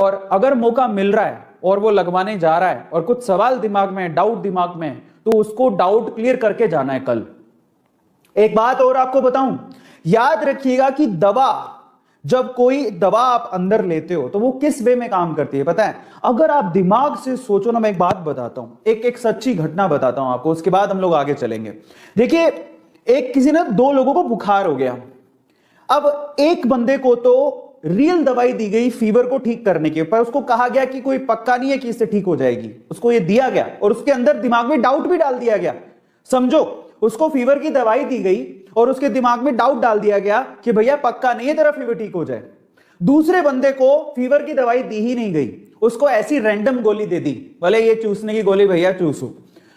और अगर मौका मिल रहा है और वो लगवाने जा रहा है और कुछ सवाल दिमाग में, डाउट दिमाग में, तो उसको डाउट क्लियर करके जाना है कल। एक बात और आपको बताऊं, याद रखिएगा कि दवा, जब कोई दवा आप अंदर लेते हो तो वो किस वे में काम करती है पता है? अगर आप दिमाग से सोचो ना, मैं एक बात बताता हूं, एक सच्ची घटना बताता हूं आपको, उसके बाद हम लोग आगे चलेंगे। देखिए, एक किसी ने 2 लोगों को बुखार हो गया। अब एक बंदे को तो रियल दवाई दी गई फीवर को ठीक करने के, पर उसको कहा गया कि कोई पक्का नहीं है कि इससे ठीक हो जाएगी, उसको ये दिया गया और उसके अंदर दिमाग में डाउट भी डाल दिया गया। समझो, उसको फीवर की दवाई दी गई और उसके दिमाग में डाउट डाल दिया गया कि भैया पक्का नहीं है तेरा फीवर ठीक हो जाए। दूसरे बंदे को फीवर की दवाई दी ही नहीं गई, उसको ऐसी रैंडम गोली दे दी, भले ये चूसने की गोली भैया चूसो,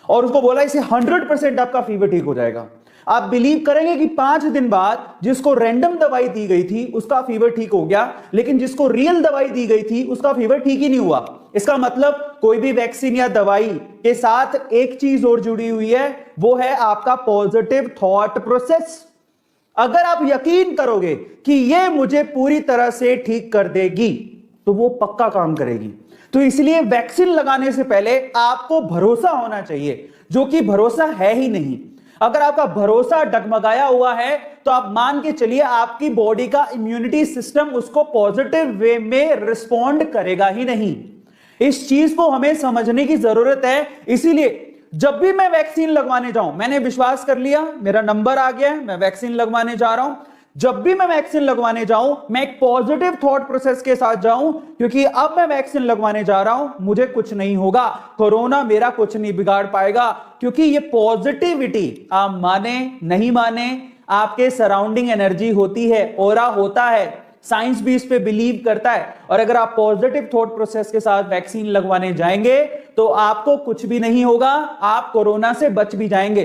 और उसको बोला इसे 100% आपका फीवर ठीक हो जाएगा। आप बिलीव करेंगे कि 5 दिन बाद जिसको रैंडम दवाई दी गई थी उसका फीवर ठीक हो गया, लेकिन जिसको रियल दवाई दी गई थी उसका फीवर ठीक ही नहीं हुआ। इसका मतलब कोई भी वैक्सीन या दवाई के साथ एक चीज और जुड़ी हुई है, वो है आपका पॉजिटिव थॉट प्रोसेस। अगर आप यकीन करोगे कि ये मुझे पूरी तरह से ठीक कर देगी तो वो पक्का काम करेगी। तो इसलिए वैक्सीन लगाने से पहले आपको भरोसा होना चाहिए, जो कि भरोसा है ही नहीं। अगर आपका भरोसा डगमगाया हुआ है तो आप मान के चलिए आपकी बॉडी का इम्यूनिटी सिस्टम उसको पॉजिटिव वे में रिस्पॉन्ड करेगा ही नहीं। इस चीज को हमें समझने की जरूरत है। इसीलिए जब भी मैं वैक्सीन लगवाने जाऊं, मैंने विश्वास कर लिया, मेरा नंबर आ गया, मैं वैक्सीन लगवाने जा रहा हूं, जब भी मैं वैक्सीन लगवाने जाऊं मैं एक पॉजिटिव थॉट प्रोसेस के साथ जाऊं, क्योंकि अब मैं वैक्सीन लगवाने जा रहा हूं, मुझे कुछ नहीं होगा, कोरोना मेरा कुछ नहीं बिगाड़ पाएगा। क्योंकि ये पॉजिटिविटी, आप माने नहीं माने, आपके सराउंडिंग एनर्जी होती है, ऑरा होता है, साइंस भी इस पे बिलीव करता है। और अगर आप पॉजिटिव थॉट प्रोसेस के साथ वैक्सीन लगवाने जाएंगे तो आपको कुछ भी नहीं होगा, आप कोरोना से बच भी जाएंगे।